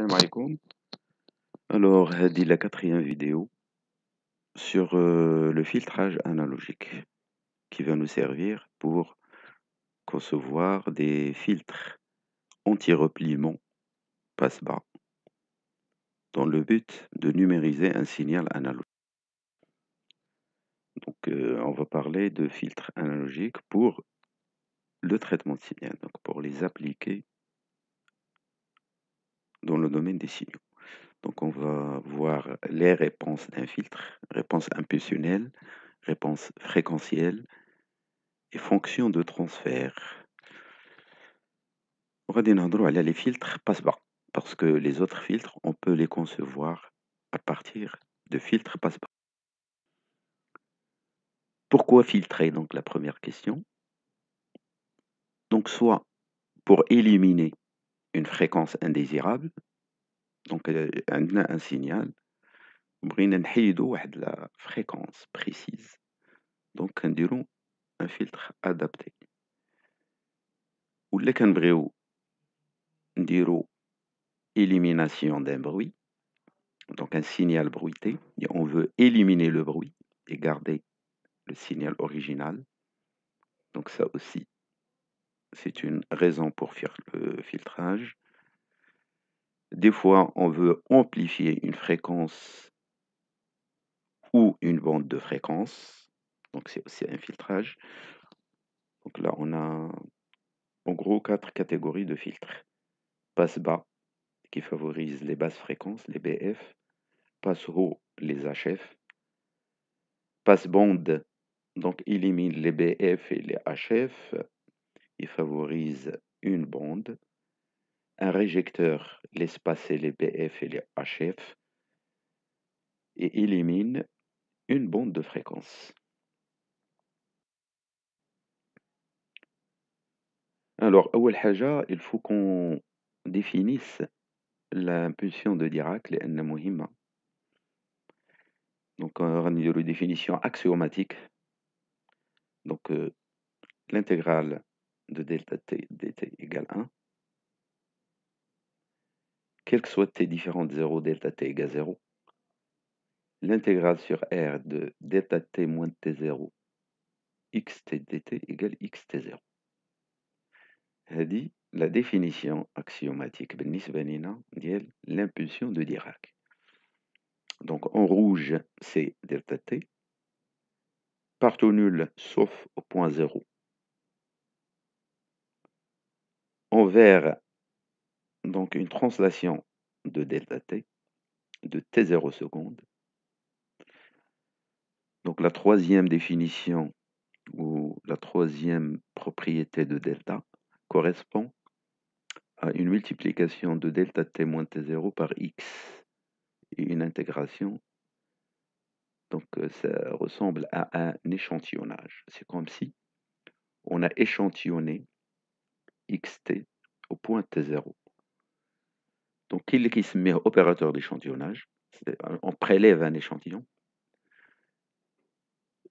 Salam alaikum. Alors, هذه la quatrième vidéo sur le filtrage analogique qui va nous servir pour concevoir des filtres anti-repliement passe-bas dans le but de numériser un signal analogique. Donc, on va parler de filtres analogiques pour le traitement de signal, donc pour les appliquer dans le domaine des signaux. Donc, on va voir les réponses d'un filtre, réponse impulsionnelle, réponse fréquentielle et fonction de transfert. وغادي نهضروا على les filtres passe-bas parce que les autres filtres, on peut les concevoir à partir de filtres passe-bas. Pourquoi filtrer? Donc la première question. Donc soit pour éliminer une fréquence indésirable, donc عندنا un signal بغينا نحيدو واحد la fréquence précise, donc كنديرو un filtre adapté. ولا كنبغيو نديرو élimination d'un bruit, donc un signal bruité, et on veut éliminer le bruit et garder le signal original. Donc ça aussi, c'est une raison pour faire le filtrage. Des fois, on veut amplifier une fréquence ou une bande de fréquence. Donc c'est aussi un filtrage. Donc là, on a en gros 4 catégories de filtres. Passe-bas, qui favorise les basses fréquences, les BF. Passe-haut, les HF. Passe-bande, donc élimine les BF et les HF. Il favorise une bande. Un réjecteur laisse passer les BF et les HF et élimine une bande de fréquence. Alors, أول حاجة, il faut qu'on définisse l'impulsion de Dirac لأن مهمة. Donc, غادي نديرو définition axiomatique. Donc, l'intégrale de delta t dt égale 1. Quels que soient t différents 0, delta t égale 0. L'intégrale sur R de delta t moins t0 xt dt égale xt0. هذه la définition axiomatique بالنسبة لنا ديال l'impulsion de Dirac. Donc en rouge, c'est delta t, partout nul sauf au point 0. En vert, donc une translation de delta t, de t0 secondes. Donc la troisième définition ou la troisième propriété de delta correspond à une multiplication de delta t moins t0 par x et une intégration. Donc ça ressemble à un échantillonnage. C'est comme si on a échantillonné xt au point t0. Donc qui se met opérateur d'échantillonnage, on prélève un échantillon.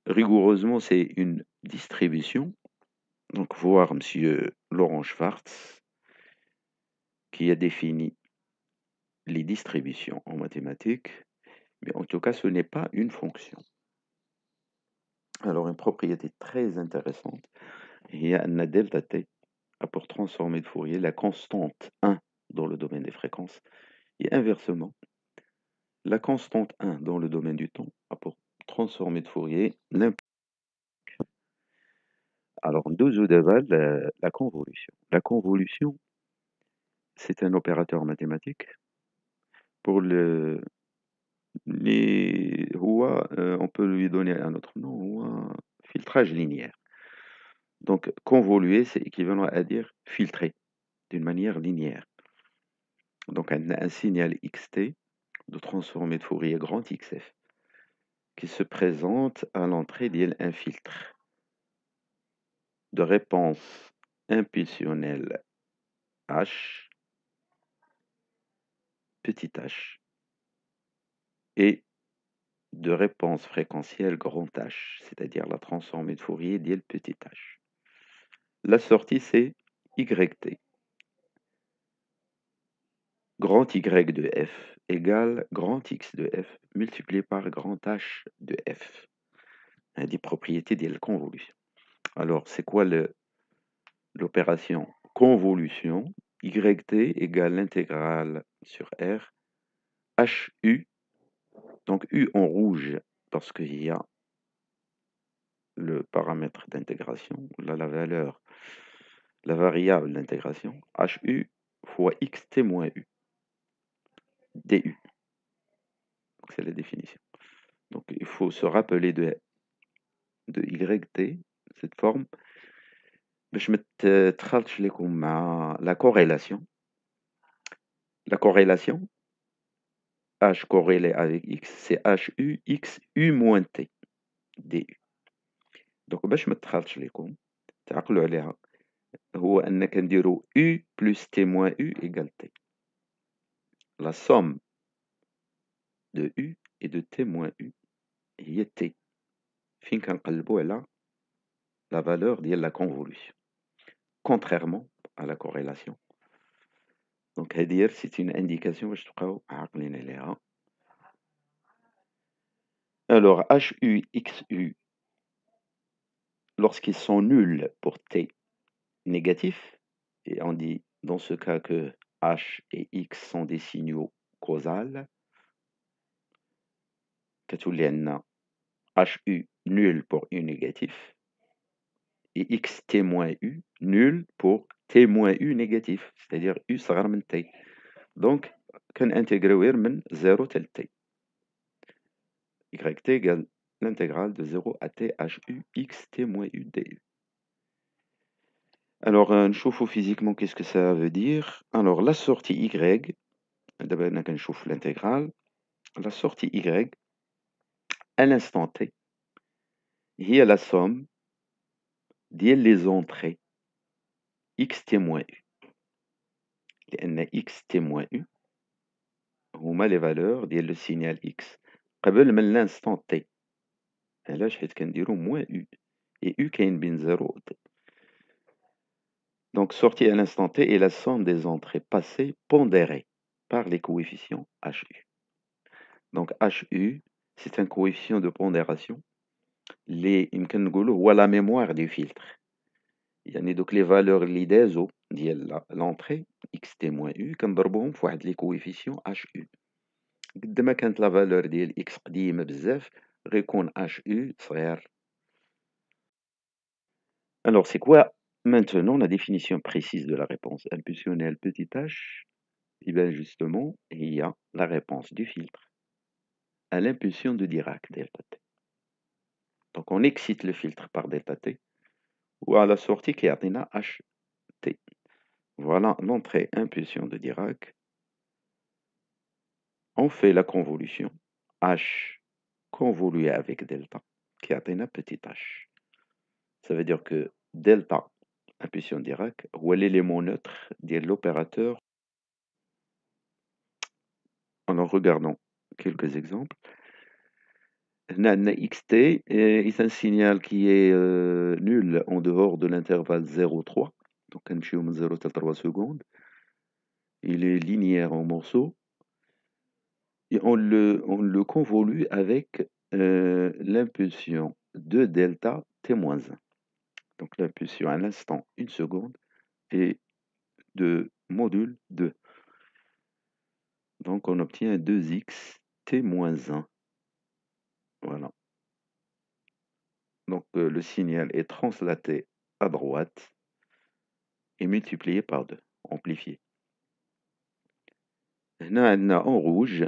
Rigoureusement, c'est une distribution. Donc voir monsieur Laurent Schwartz qui a défini les distributions en mathématiques, mais en tout cas, ce n'est pas une fonction. Alors, une propriété très intéressante, il y a un delta t a pour transformer de Fourier la constante 1 dans le domaine des fréquences, et inversement, la constante 1 dans le domaine du temps a pour transformer de Fourier l'impulsion. Alors, deux d'Aval, la convolution. La convolution, c'est un opérateur mathématique. Pour on peut lui donner un autre nom, un filtrage linéaire. Donc, convoluer, c'est équivalent à dire filtrer d'une manière linéaire. Donc, un signal xt de transformé de Fourier grand XF qui se présente à l'entrée d'un filtre de réponse impulsionnelle H, petit h, et de réponse fréquentielle grand H, c'est-à-dire la transformée de Fourier d'IL petit h. La sortie, c'est YT. grand Y de f égale grand X de f multiplié par grand H de f. Des propriétés de la convolution. Alors, c'est quoi l'opération convolution? YT égale l'intégrale sur R HU. Donc, U en rouge parce qu'il y a le paramètre d'intégration, là la valeur, la variable d'intégration, HU fois XT moins U, DU. Donc, c'est la définition. Donc, il faut se rappeler de YT, cette forme. Je me traduis comme la corrélation. La corrélation, H corrélé avec X, c'est HU, XU moins T, DU. Donc, باش ما تخلطش لكم تعقلوا عليها هو أنك نديرو U plus T moins U égale T. La somme de U et de T moins U هي T. فين كنقلبوا على la valeur ديال la convolution. Contrairement à la corrélation. Donc, c'est une indication باش تبقاو عاقلين عليها. Alors, HU, XU, lorsqu'ils sont nuls pour T négatif, et on dit dans ce cas que H et X sont des signaux causals, كتولي عندنا HU nul pour U négatif, et XT moins U nul pour T moins U négatif, c'est-à-dire U صغر من T. Donc, كنintégrيو غير من 0 tel T. YT égale l'intégrale de 0 à T HU XT moins U DU. Alors, نشوفوا physiquement qu'est-ce que ça veut dire. Alors, la sortie Y, d'abord on كنشوف l'intégrale. La sortie Y, à l'instant T, هي la somme ديال les entrées XT moins U. لأن XT moins U هما les valeurs ديال le signal X قبل من l'instant T. علاش؟ حيت كنديرو moins U. Et U كاين بين 0 و T. Donc, sortie à l'instant T est la somme des entrées passées pondérées par les coefficients HU. Donc, HU, c'est un coefficient de pondération. يمكن نقولوا هو la mémoire du filtre. يعني دوك les valeurs اللي دازو ديال l'entrée XT moins U كنضربوهم في واحد les coefficients HU. قد ما كانت la valeur ديال X قديمة بزاف غيكون HU صغير. Alors, c'est quoi maintenant la définition précise de la réponse impulsionnelle petit h? Et bien justement, il y a la réponse du filtre à l'impulsion de Dirac, delta t. Donc on excite le filtre par delta t, ou à la sortie qui est ht. Voilà l'entrée impulsion de Dirac. On fait la convolution h convolué avec delta qui est petit h. Ça veut dire que delta impulsion Dirac ou l'élément neutre de l'opérateur. En regardant quelques exemples. XT est un signal qui est nul en dehors de l'intervalle 0,3. Donc, 0,3 secondes. Il est linéaire en morceaux. Et on le convolue avec l'impulsion de delta T-1. Donc, l'impulsion à l'instant 1 seconde et de module 2. Donc, on obtient 2x T-1. Voilà. Donc, le signal est translaté à droite et multiplié par 2, amplifié. Là, en rouge,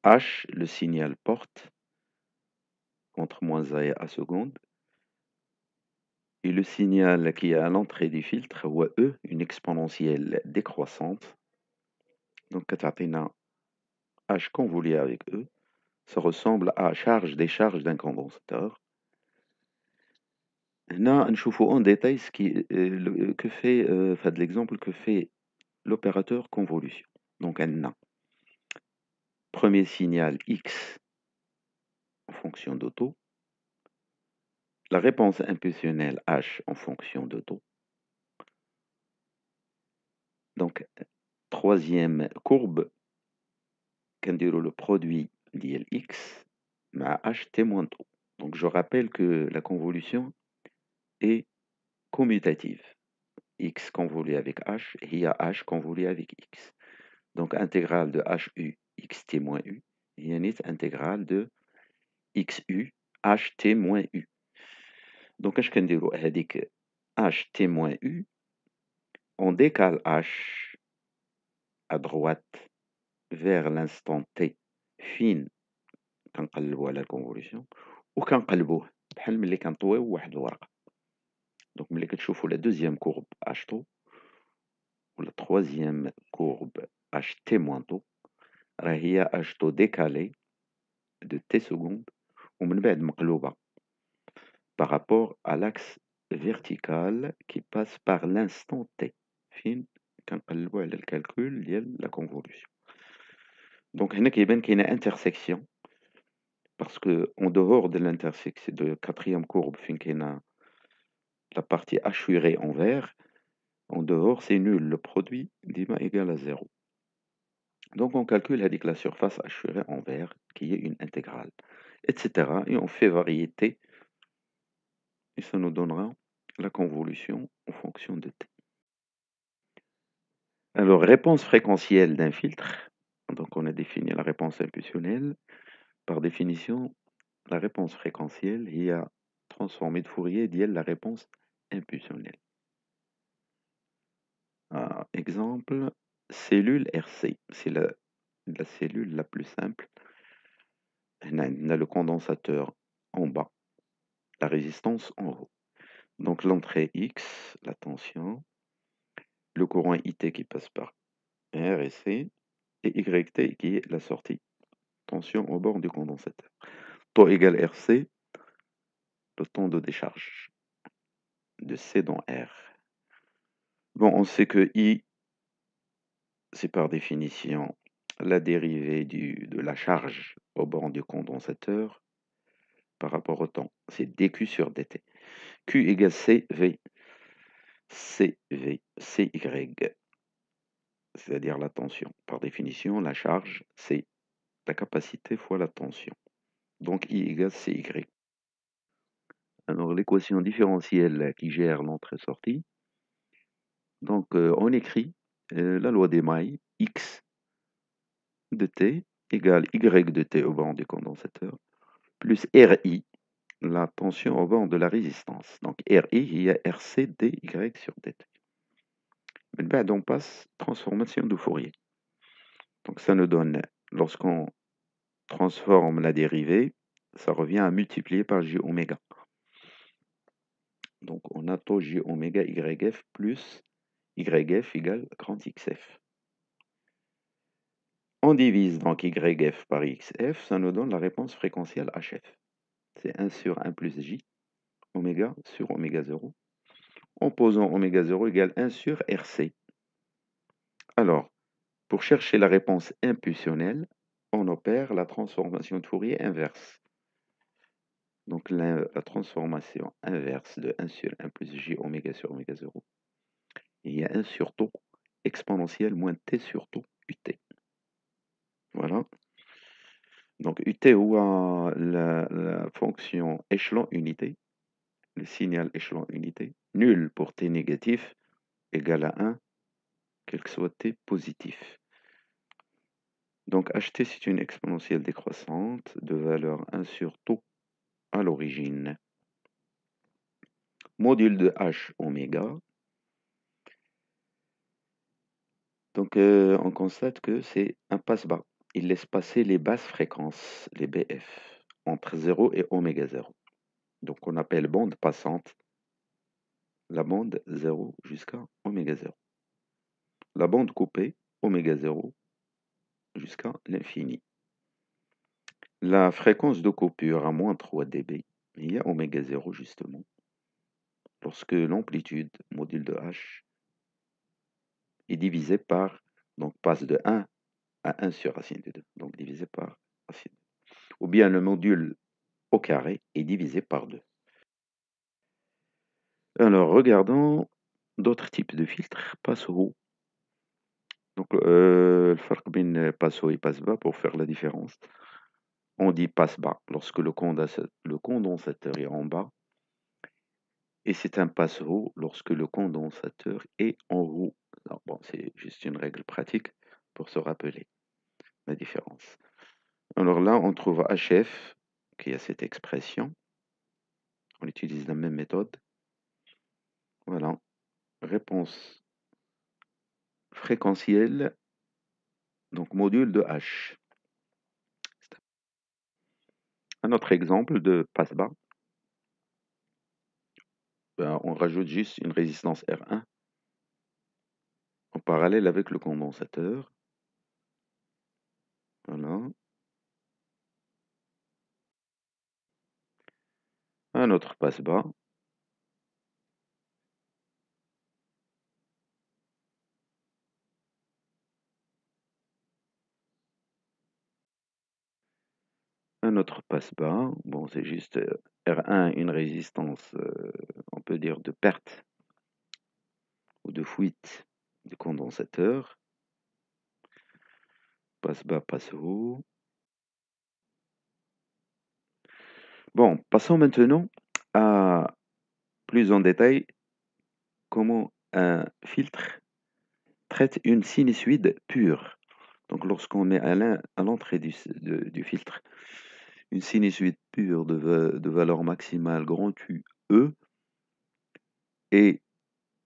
H, le signal porte, entre moins A et A seconde. Et le signal qui est à l'entrée du filtre, ou E, une exponentielle décroissante. Donc, H convolé avec E, ça ressemble à charge-décharge d'un condensateur. Là, on en détail ce que fait, l'exemple que fait l'opérateur convolution. Donc, on a premier signal X en fonction de taux, la réponse impulsionnelle H en fonction de taux. Donc, troisième courbe, كنديروا le produit ديال x مع ht moins tau. Donc je rappelle que la convolution est commutative. X convolue avec h, il y a h convolue avec x. Donc intégrale de hu xt moins u, il y a une intégrale de xu ht moins u. Donc اش كنديروا هذيك ht moins u, on décale h à droite vers l'instant t فين كنقلبوا على الكونفوليوشن وكنقلبوه بحال ملي كنطويو واحد الورقه. دونك ملي كتشوفوا لا دوزيام كورب اش طو ولا troisième courbe ht moins tau راه هي h tau décalé de t secondes ومن بعد مقلوبة par rapport à l'axe vertical qui passe par l'instant t فين كنقلبوا على الكالكول ديال la convolution. Donc هنا كيبان كاينه intersection parce que en dehors de l'intersection de quatrième courbe فين كاينه la partie hachurée en vert, en dehors c'est nul, le produit ديما égal à 0. Donc on calcule avec la surface hachurée en vert qui est une intégrale, etc. Et on fait variété et ça nous donnera la convolution en fonction de t. Alors réponse fréquentielle d'un filtre. Donc on a défini la réponse impulsionnelle. Par définition, la réponse fréquentielle il a transformé de Fourier d'elle la réponse impulsionnelle. Exemple, cellule RC, c'est la cellule la plus simple. On a le condensateur en bas, la résistance en haut. Donc l'entrée X, la tension, le courant IT qui passe par R et C, et YT qui est la sortie, tension au bord du condensateur. Taux égale RC, le temps de décharge de C dans R. Bon, on sait que I, c'est par définition la dérivée de la charge au bord du condensateur par rapport au temps. C'est dQ sur dt. Q égale CV. CV, CY, c'est-à-dire la tension. Par définition, la charge, c'est la capacité fois la tension. Donc I égale CY. Alors l'équation différentielle qui gère l'entrée-sortie. Donc on écrit la loi des mailles, X de T égale Y de T au bord du condensateur, plus RI, la tension au bord de la résistance. Donc RI, il y a RC dy sur dt. On passe transformation de Fourier. Donc ça nous donne, lorsqu'on transforme la dérivée, ça revient à multiplier par j oméga. Donc on a taux j oméga YF plus YF égale grand XF. On divise donc YF par XF, ça nous donne la réponse fréquentielle HF. C'est 1 sur 1 plus J, oméga sur oméga 0. En posant oméga 0 égale 1 sur RC. Alors, pour chercher la réponse impulsionnelle, on opère la transformation de Fourier inverse. Donc la transformation inverse de 1 sur 1 plus J oméga sur oméga 0. Il y a 1 sur tau exponentielle moins T sur tau UT. Voilà. Donc UT ou la fonction échelon unité, le signal échelon unité, nul pour T négatif, égal à 1, quel que soit T positif. Donc HT c'est une exponentielle décroissante de valeur 1 sur tau à l'origine. Module de H oméga. Donc on constate que c'est un passe-bas. Il laisse passer les basses fréquences, les BF, entre 0 et oméga 0. Donc on appelle bande passante la bande 0 jusqu'à oméga 0. La bande coupée, oméga 0 jusqu'à l'infini. La fréquence de coupure à moins 3 dB, il y a oméga 0 justement. Lorsque l'amplitude, module de H, est divisée par, donc passe de 1 à 1 sur racine de 2, donc divisé par racine. Ou bien le module au carré est divisé par 2. Alors, regardons d'autres types de filtres. Passe-haut. Donc, الفرق بين passe haut et passe bas pour faire la différence. On dit passe bas lorsque le condensateur est en bas, et c'est un passe haut lorsque le condensateur est en haut. Alors, bon, c'est juste une règle pratique pour se rappeler la différence. Alors là, on trouve HF qui a cette expression. On utilise la même méthode. Voilà. Réponse fréquentielle, donc module de H. Un autre exemple de passe bas. Ben, on rajoute juste une résistance R1 en parallèle avec le condensateur. Voilà. Un autre passe bas. Un autre passe bas. Bon, c'est juste R1, une résistance, on peut dire, de perte ou de fuite du condensateur. Passe bas, passe haut. Bon, passons maintenant à plus en détail comment un filtre traite une sinusoïde pure. Donc lorsqu'on met à l'entrée du filtre une sinusoïde pure de valeur maximale grand U, E et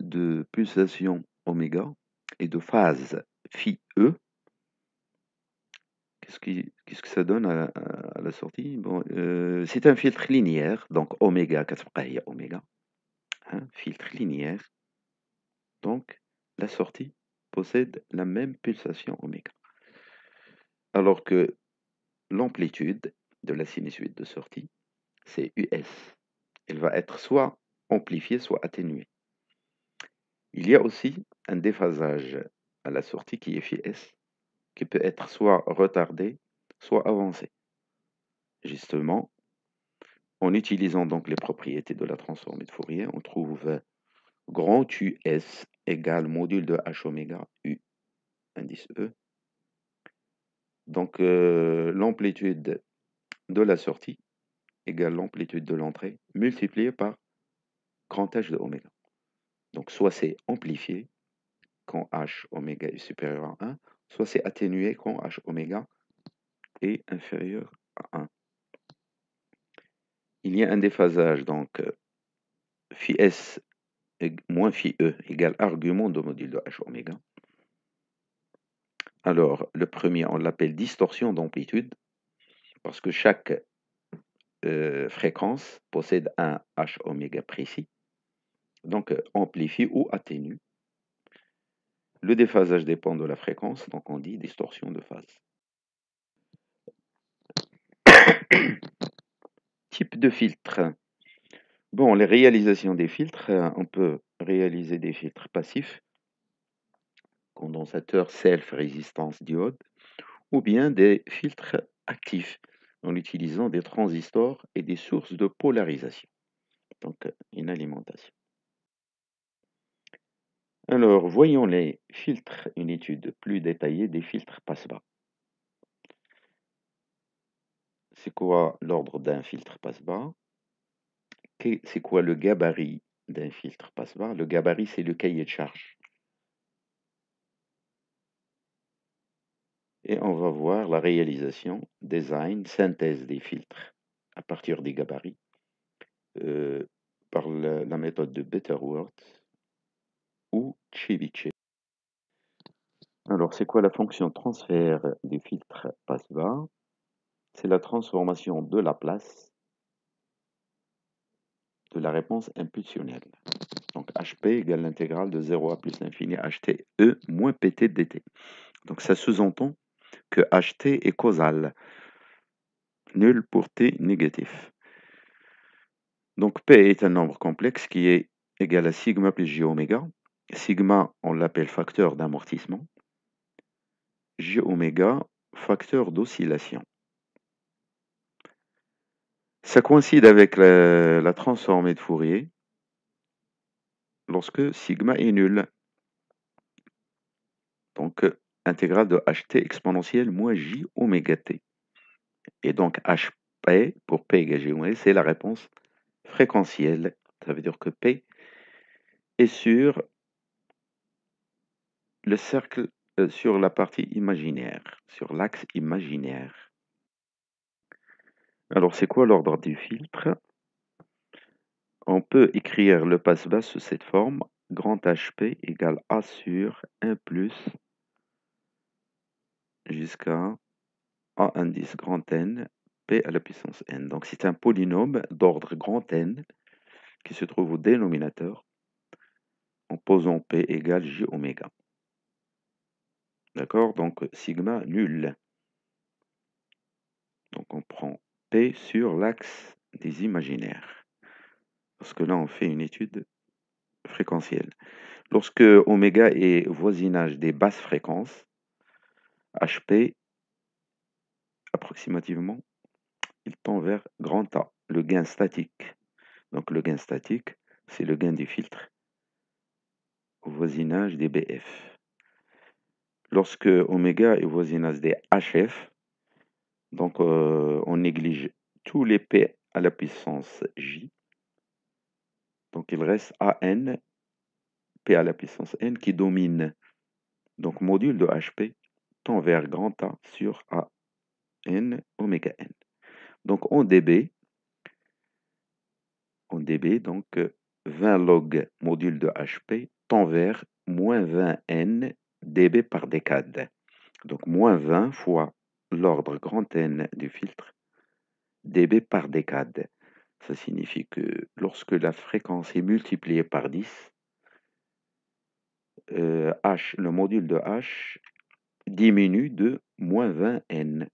de pulsation oméga et de phase phi E, qu'est-ce que ça donne à la sortie? Bon, c'est un filtre linéaire, donc oméga, oméga, hein, filtre linéaire. Donc la sortie possède la même pulsation oméga. Alors que l'amplitude de la sinusoïde de sortie, c'est US. Elle va être soit amplifiée, soit atténuée. Il y a aussi un déphasage à la sortie qui est phi S, qui peut être soit retardé, soit avancé. Justement, en utilisant donc les propriétés de la transformée de Fourier, on trouve grand US égale module de H oméga U, indice E. Donc l'amplitude de la sortie égale l'amplitude de l'entrée multipliée par grand H de oméga. Donc soit c'est amplifié quand H oméga est supérieur à 1, soit c'est atténué quand H oméga est inférieur à 1. Il y a un déphasage, donc phi S moins phi E égale argument de module de H oméga. Alors, le premier, on l'appelle distorsion d'amplitude, parce que chaque fréquence possède un H oméga précis, donc amplifie ou atténue. Le déphasage dépend de la fréquence, donc on dit distorsion de phase. Type de filtre. Bon, les réalisations des filtres, on peut réaliser des filtres passifs, condensateur, self, résistance, diode, ou bien des filtres actifs en utilisant des transistors et des sources de polarisation, donc une alimentation. Alors, voyons les filtres, une étude plus détaillée des filtres passe-bas. C'est quoi l'ordre d'un filtre passe-bas? C'est quoi le gabarit d'un filtre passe-bas? Le gabarit, c'est le cahier de charge. Et on va voir la réalisation, design, synthèse des filtres à partir des gabarits par la méthode de Butterworth ou Ceviche. Alors, c'est quoi la fonction transfert du filtre passe-bas? C'est la transformation de la place de la réponse impulsionnelle. Donc, HP égale l'intégrale de 0 à plus l'infini HTE moins PT dt. Donc, ça sous-entend que HT est causal, nul pour T négatif. Donc, P est un nombre complexe qui est égal à sigma plus J oméga. Sigma, on l'appelle facteur d'amortissement. J oméga, facteur d'oscillation. Ça coïncide avec la transformée de Fourier lorsque sigma est nul. Donc, intégrale de ht exponentielle moins j oméga t. Et donc hp, pour p égale j oméga, c'est la réponse fréquentielle. Ça veut dire que p est sur le cercle, sur la partie imaginaire, sur l'axe imaginaire. Alors, c'est quoi l'ordre du filtre? On peut écrire le passe-bas sous cette forme. Grand HP égale A sur 1 plus jusqu'à A indice grand N, P à la puissance N. Donc, c'est un polynôme d'ordre grand N qui se trouve au dénominateur en posant P égale J oméga. D'accord? Donc, sigma nul. Donc, on prend P sur l'axe des imaginaires. Parce que là, on fait une étude fréquentielle. Lorsque oméga est voisinage des basses fréquences, HP, approximativement, il tend vers grand A, le gain statique. Donc le gain statique, c'est le gain du filtre au voisinage des BF. Lorsque oméga est voisinage des HF, donc on néglige tous les P à la puissance J. Donc il reste AN, P à la puissance N qui domine. Donc module de HP tend vers grand A sur AN oméga N. Donc en dB, donc 20 log module de HP tend vers moins 20 N dB par décade. Donc moins 20 fois l'ordre grand N du filtre dB par décade. Ça signifie que lorsque la fréquence est multipliée par 10, le module de H diminue de moins 20 N,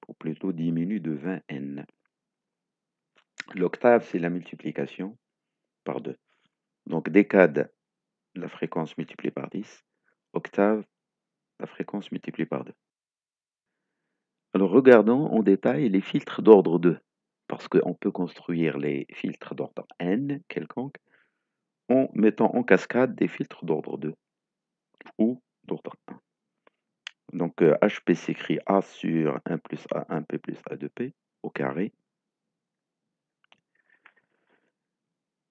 ou plutôt diminue de 20 N. L'octave, c'est la multiplication par 2. Donc décade, la fréquence multipliée par 10. Octave, la fréquence multipliée par 2. Alors regardons en détail les filtres d'ordre 2. Parce qu'on peut construire les filtres d'ordre n quelconque en mettant en cascade des filtres d'ordre 2 ou d'ordre 1. Donc HP s'écrit A sur 1 plus A1P plus A2P au carré.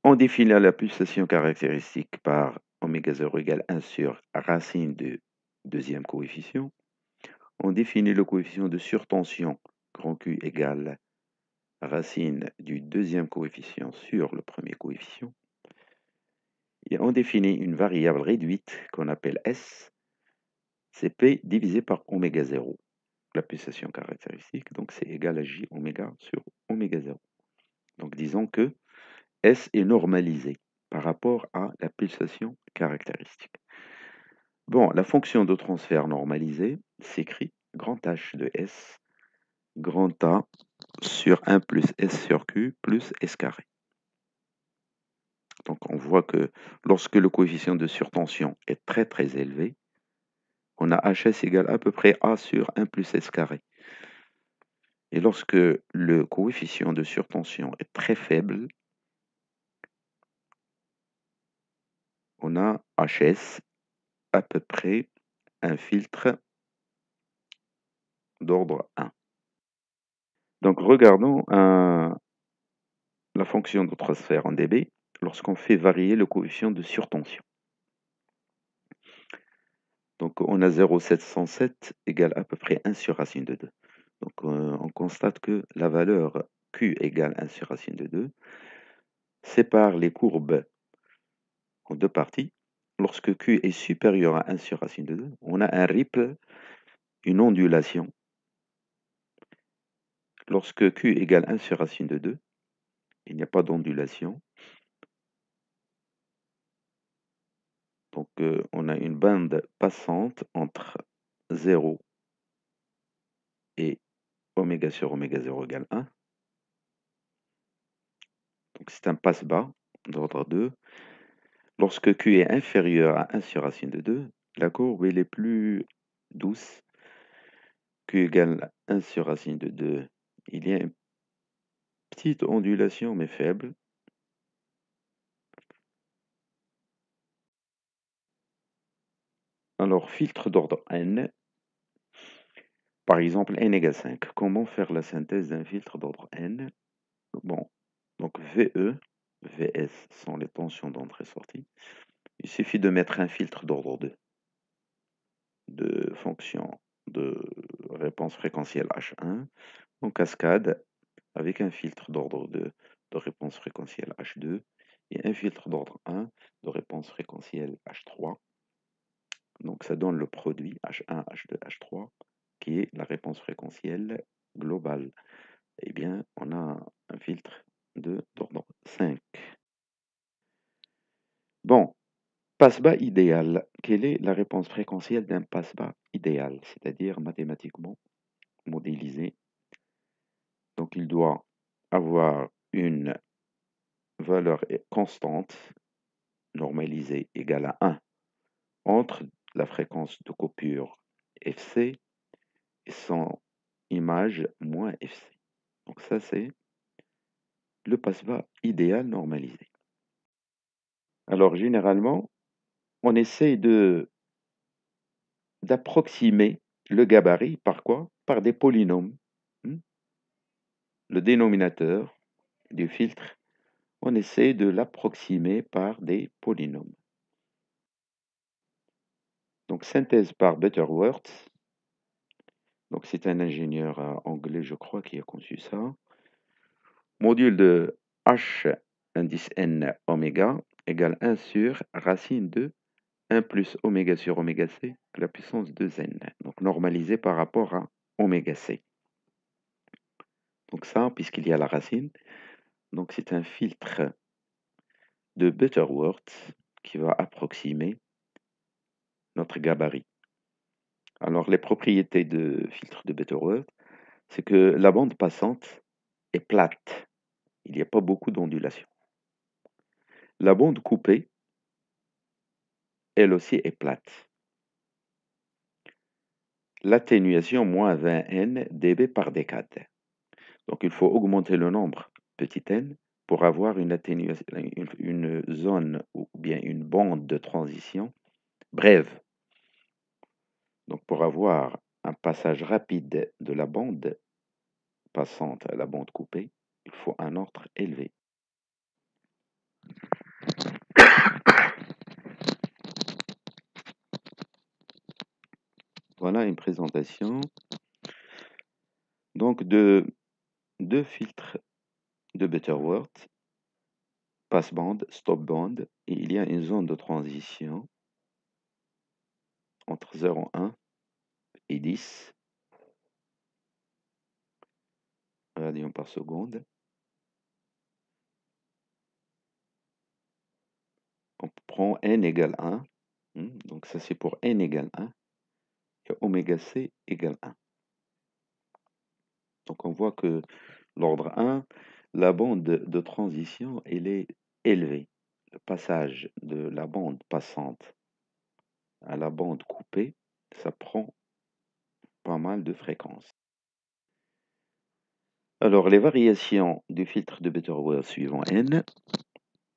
On définit la pulsation caractéristique par oméga 0 égale 1 sur racine de deuxième coefficient. On définit le coefficient de surtension grand Q égale racine du deuxième coefficient sur le premier coefficient. Et on définit une variable réduite qu'on appelle S, c'est P divisé par oméga 0, la pulsation caractéristique, donc c'est égal à J oméga sur oméga 0. Donc disons que S est normalisé par rapport à la pulsation caractéristique. Bon, la fonction de transfert normalisée s'écrit grand H de S, grand A sur 1 plus S sur Q plus S carré. Donc on voit que lorsque le coefficient de surtension est très élevé, on a HS égale à peu près A sur 1 plus S carré. Et lorsque le coefficient de surtension est très faible, on a HS à peu près un filtre d'ordre 1. Donc regardons la fonction de transfert en dB lorsqu'on fait varier le coefficient de surtension. Donc on a 0,707 égale à peu près 1 sur racine de 2. Donc on constate que la valeur Q égale 1 sur racine de 2 sépare les courbes en deux parties. Lorsque Q est supérieur à 1 sur racine de 2, on a un ripple, une ondulation. Lorsque Q égale 1 sur racine de 2, il n'y a pas d'ondulation. Donc on a une bande passante entre 0 et oméga sur oméga 0 égale 1. Donc c'est un passe-bas d'ordre 2. Lorsque Q est inférieur à 1 sur racine de 2, la courbe elle est plus douce. Q égale 1 sur racine de 2. Il y a une petite ondulation mais faible. Alors filtre d'ordre n, Par exemple, n égale 5. Comment faire la synthèse d'un filtre d'ordre n? Bon, donc VE, VS sont les tensions d'entrée-sortie. Il suffit de mettre un filtre d'ordre 2 de fonction de réponse fréquentielle H1 en cascade avec un filtre d'ordre 2 de réponse fréquentielle H2 et un filtre d'ordre 1 de réponse fréquentielle H3. Donc ça donne le produit H1, H2, H3 qui est la réponse fréquentielle globale. Eh bien, on a un filtre d'ordre 5. Bon, passe-bas idéal. Quelle est la réponse fréquentielle d'un passe-bas idéal, c'est-à-dire mathématiquement modélisé? Donc il doit avoir une valeur constante, normalisée, égale à 1 entre la fréquence de coupure Fc et son image moins Fc. Donc ça, c'est le passe-bas idéal normalisé. Alors généralement, on essaie d'approximer le gabarit par quoi? Par des polynômes. Le dénominateur du filtre, on essaie de l'approximer par des polynômes. Donc synthèse par Butterworth. Donc c'est un ingénieur anglais, je crois, qui a conçu ça. Module de H indice n oméga égale 1 sur racine de 1 plus oméga sur oméga c à la puissance 2n. Donc normalisé par rapport à oméga c. Donc ça, puisqu'il y a la racine, donc c'est un filtre de Butterworth qui va approximer notre gabarit. Alors les propriétés de filtre de Butterworth, c'est que la bande passante est plate. Il n'y a pas beaucoup d'ondulation. La bande coupée, elle aussi est plate. L'atténuation moins 20n dB par décade. Donc il faut augmenter le nombre petit n pour avoir une atténuation, une zone ou bien une bande de transition brève. Donc pour avoir un passage rapide de la bande passante à la bande coupée, il faut un ordre élevé. Voilà une présentation donc de deux filtres de Butterworth, passe-bande, stop-bande, et il y a une zone de transition entre 0,1 et 10 radians par seconde. On prend n égale 1, donc ça c'est pour n égale 1, et oméga c égale 1. Donc on voit que l'ordre 1, la bande de transition, elle est élevée. Le passage de la bande passante à la bande coupée, ça prend pas mal de fréquences. Alors les variations du filtre de Butterworth suivant n,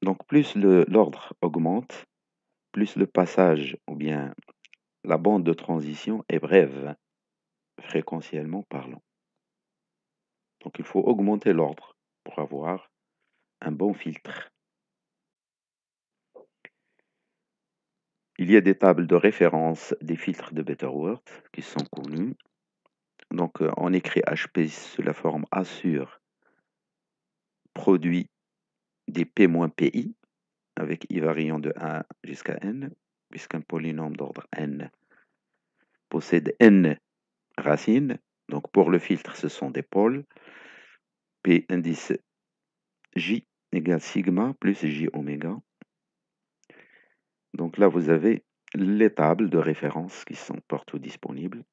donc plus l'ordre augmente, plus le passage ou bien la bande de transition est brève, fréquentiellement parlant. Donc il faut augmenter l'ordre pour avoir un bon filtre. Il y a des tables de référence des filtres de Butterworth qui sont connues. Donc on écrit HP sous la forme A sur produit des P-PI avec I variant de 1 jusqu'à n, puisqu'un polynôme d'ordre n possède n racines. Donc pour le filtre, ce sont des pôles. P indice J égale sigma plus J oméga. Donc là, vous avez les tables de référence qui sont partout disponibles.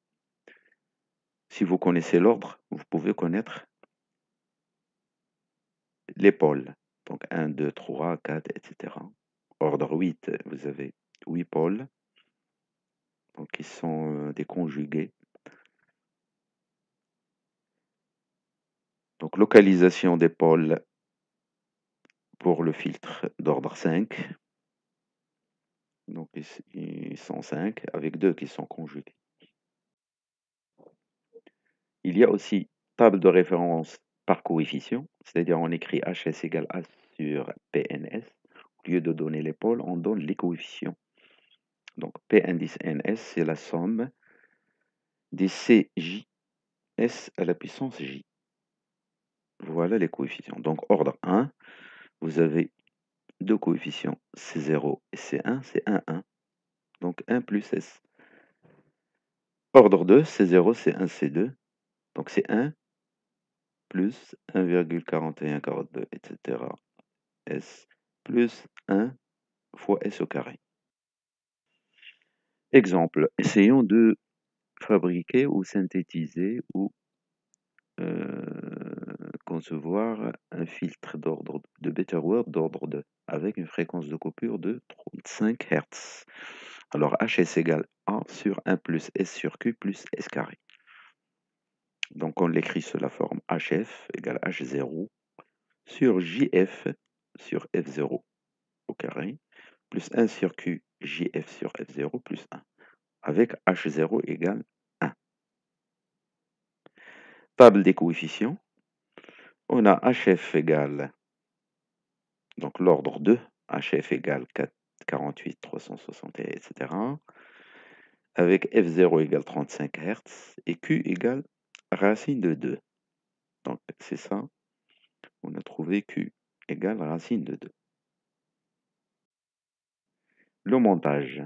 Si vous connaissez l'ordre, vous pouvez connaître les pôles. Donc 1, 2, 3, 4, etc. Ordre 8, vous avez 8 pôles. Donc qui sont des conjugués. Donc localisation des pôles pour le filtre d'ordre 5. Donc ils sont 5 avec 2 qui sont conjugués. Il y a aussi table de référence par coefficient, c'est-à-dire on écrit HS égale A sur PNS. Au lieu de donner les pôles, on donne les coefficients. Donc P indice NS, c'est la somme des CJS à la puissance J. Voilà les coefficients. Donc ordre 1, vous avez deux coefficients C0 et C1, c'est 1, 1. Donc 1 plus S. Ordre 2, C0, C1, C2. Donc c'est 1 plus 1,4142, etc. S plus 1 fois S au carré. Exemple, essayons de fabriquer ou synthétiser ou concevoir un filtre d'ordre de Betterworth d'ordre 2 avec une fréquence de coupure de 35 Hz. Alors HS égale A sur 1 plus S sur Q plus S carré. Donc on l'écrit sous la forme HF égale H0 sur JF sur F0 au carré plus 1 sur Q JF sur F0 plus 1 avec H0 égale 1. Table des coefficients. On a HF égale, donc l'ordre 2, HF égale 48, 361, etc. Avec F0 égale 35 Hz et Q égale racine de 2. Donc c'est ça, on a trouvé Q égale racine de 2. Le montage.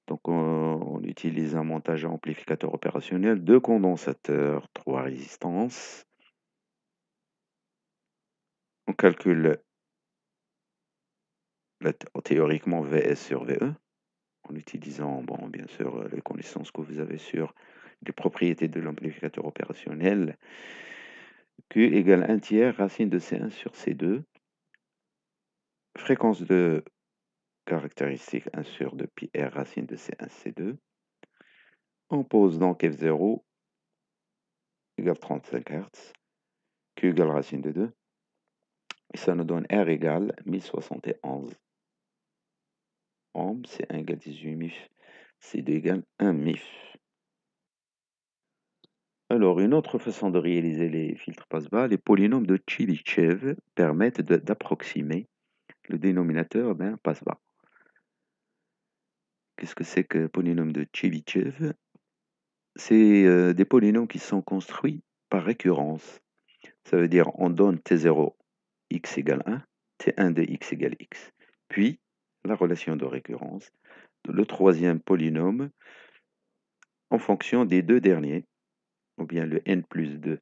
Donc on utilise un montage amplificateur opérationnel, 2 condensateurs, 3 résistances. On calcule théoriquement VS sur VE en utilisant, bon, bien sûr, les connaissances que vous avez sur les propriétés de l'amplificateur opérationnel. Q égale 1 tiers racine de C1 sur C2. Fréquence de caractéristique 1 sur 2 pi R racine de C1 C2. On pose donc F0 égale 35 Hz. Q égale racine de 2. Et ça nous donne R égale 1071 ohms. C1 égale 18 MIF. C2 égale 1 MIF. Alors, une autre façon de réaliser les filtres passe-bas, les polynômes de Chebyshev permettent d'approximer le dénominateur d'un passe-bas. Qu'est-ce que c'est que polynôme de Chebyshev? C'est des polynômes qui sont construits par récurrence. Ça veut dire on donne T0 x égale 1, T1 de x égale x. Puis, la relation de récurrence, le troisième polynôme en fonction des deux derniers, ou bien le n plus 2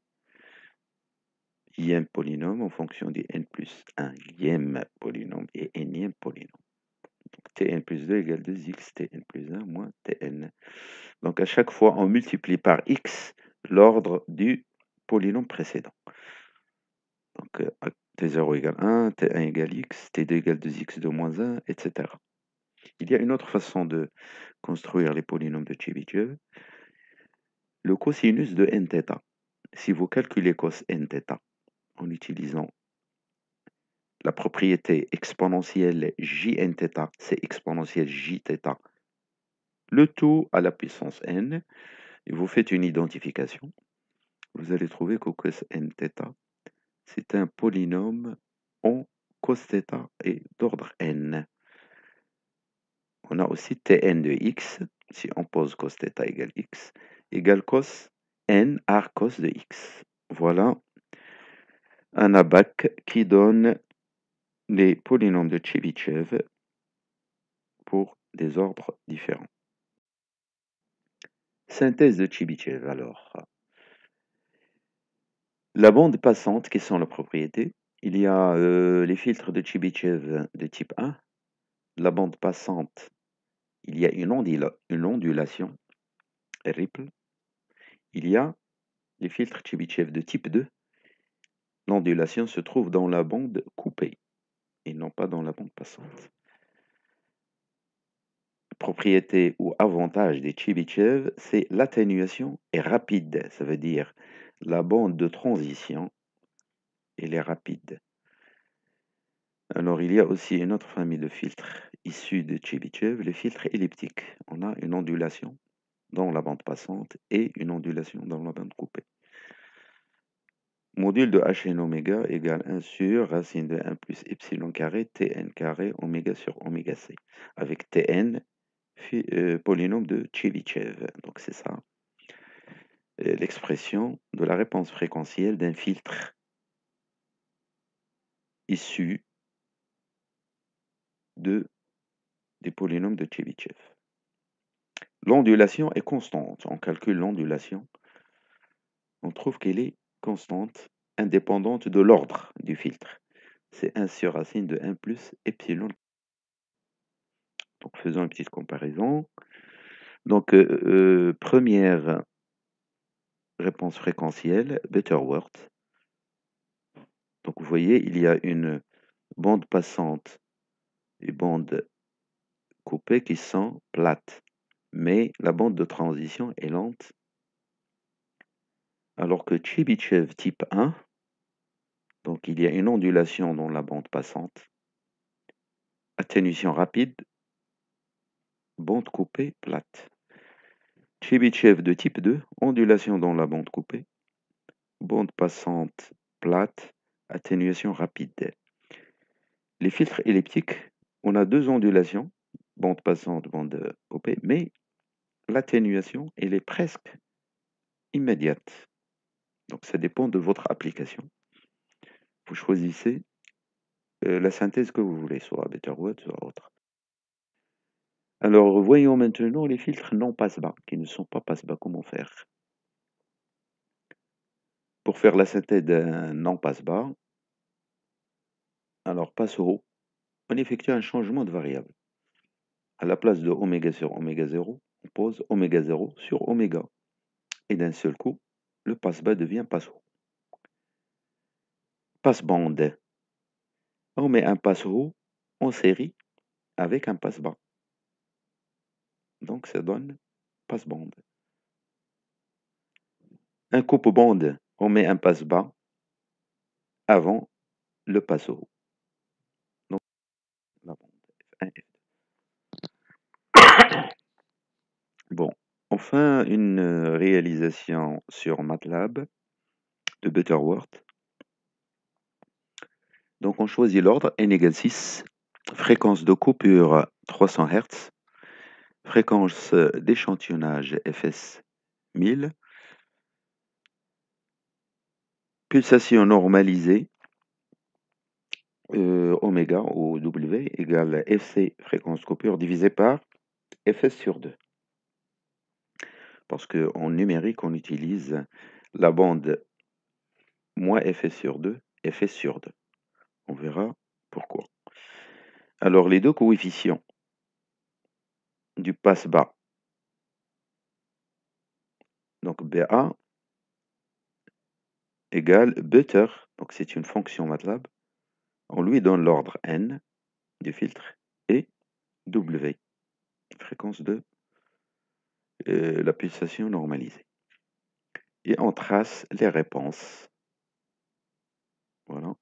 ième polynôme en fonction des n plus 1 ième polynôme et nème polynôme. Donc, Tn plus 2 égale 2x, Tn plus 1 moins Tn. Donc à chaque fois, on multiplie par x l'ordre du polynôme précédent. Donc T0 égale 1, T1 égale x, T2 égale 2x2 moins 1, etc. Il y a une autre façon de construire les polynômes de Chebyshev, le cosinus de nθ. Si vous calculez cos nθ en utilisant la propriété exponentielle jnθ, c'est exponentielle jθ, le tout à la puissance n, et vous faites une identification, vous allez trouver que cos nθ, c'est un polynôme en cos θ et d'ordre n. On a aussi Tn de x, si on pose cos θ égale x, égale cos n arc de x. Voilà un abac qui donne les polynômes de Chebyshev pour des ordres différents. Synthèse de Chebyshev, alors. La bande passante, qui sont la propriété, il y a les filtres de Chebyshev de type 1. La bande passante, il y a une ondulation, ripple. Il y a les filtres Chebyshev de type 2. L'ondulation se trouve dans la bande coupée et non pas dans la bande passante. Propriété ou avantage des Chebyshev, c'est l'atténuation est rapide. Ça veut dire la bande de transition, elle est rapide. Alors, il y a aussi une autre famille de filtres issus de Chebyshev, les filtres elliptiques. On a une ondulation dans la bande passante et une ondulation dans la bande coupée. Module de Hn oméga égale 1 sur racine de 1 plus epsilon carré Tn carré oméga sur oméga c, avec Tn polynôme de Tchebychev. Donc c'est ça, l'expression de la réponse fréquentielle d'un filtre issu des polynômes de Tchebychev. L'ondulation est constante. On calcule l'ondulation. On trouve qu'elle est constante, indépendante de l'ordre du filtre. C'est 1 sur racine de 1 plus epsilon. Donc faisons une petite comparaison. Donc première réponse fréquentielle, Butterworth. Donc vous voyez, il y a une bande passante et bande coupée qui sont plates. Mais la bande de transition est lente. Alors que Tchebychev type 1, donc il y a une ondulation dans la bande passante, atténuation rapide, bande coupée plate. Tchebychev de type 2, ondulation dans la bande coupée, bande passante plate, atténuation rapide. Les filtres elliptiques, on a deux ondulations, bande passante, bande coupée, mais l'atténuation, elle est presque immédiate. Donc ça dépend de votre application. Vous choisissez la synthèse que vous voulez, soit Butterworth, soit autre. Alors, voyons maintenant les filtres non passe-bas, qui ne sont pas passe-bas. Comment faire? Pour faire la synthèse d'un non passe-bas, alors passe haut, on effectue un changement de variable. À la place de oméga sur oméga 0, on pose oméga 0 sur oméga. Et d'un seul coup, le passe-bas devient passe haut. Passe-bande. On met un passe haut en série avec un passe-bas. Donc ça donne passe-bande. Un coupe-bande, on met un passe-bas avant le passe haut. Donc la bande F1, F2. Bon, enfin une réalisation sur MATLAB de Butterworth. Donc on choisit l'ordre n égale 6, fréquence de coupure 300 Hz, fréquence d'échantillonnage Fs 1000, pulsation normalisée oméga ou W égale Fc fréquence de coupure divisé par Fs sur 2. Parce qu'en numérique, on utilise la bande moins Fs sur 2, Fs sur 2. On verra pourquoi. Alors, les deux coefficients du passe-bas, donc BA égale Butter, donc c'est une fonction MATLAB, on lui donne l'ordre N du filtre et W, fréquence de la pulsation normalisée. Et on trace les réponses. Voilà.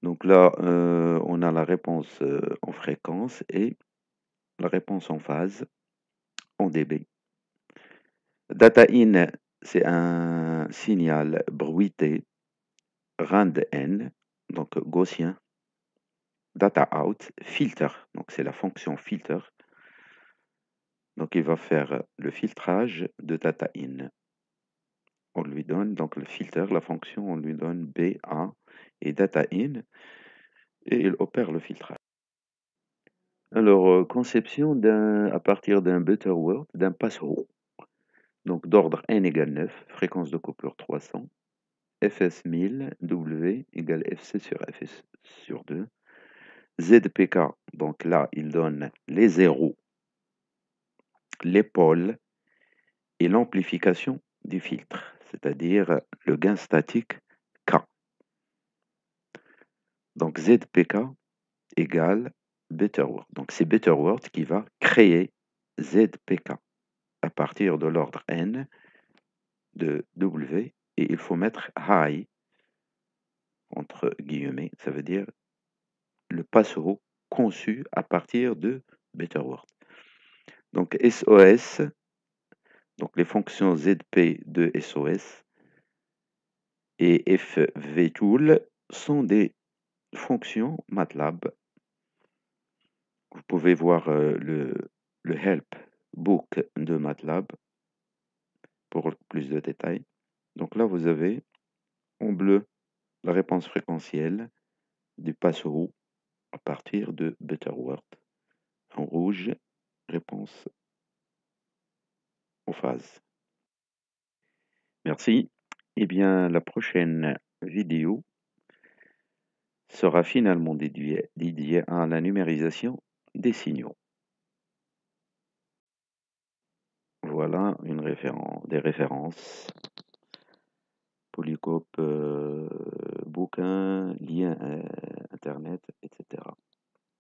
Donc là, on a la réponse en fréquence et la réponse en phase en dB. Data in, c'est un signal bruité rand n, donc gaussien. Data out, filter, donc c'est la fonction filter. Donc il va faire le filtrage de data in. On lui donne donc le filter, la fonction, on lui donne BA et data in, et il opère le filtrage. Alors, conception à partir d'un Butterworth, d'un passe haut. Donc d'ordre n égale 9, fréquence de coupure 300, Fs 1000, W égale Fc sur Fs sur 2, ZPK, donc là il donne les zéros, les pôles et l'amplification du filtre, c'est-à-dire le gain statique K. Donc ZPK égale Butterworth. Donc c'est Butterworth qui va créer ZPK à partir de l'ordre n de W, et il faut mettre high entre guillemets, ça veut dire le passe haut conçu à partir de Butterworth. Donc SOS, donc les fonctions ZP de SOS et FVTool sont des fonctions MATLAB. Vous pouvez voir le help book de MATLAB pour plus de détails. Donc là, vous avez en bleu la réponse fréquentielle du passe-roux à partir de Butterworth. En rouge, réponse aux phases. Merci. Eh bien, la prochaine vidéo sera finalement dédiée à la numérisation des signaux. Voilà des références. Polycope, bouquins, liens internet, etc.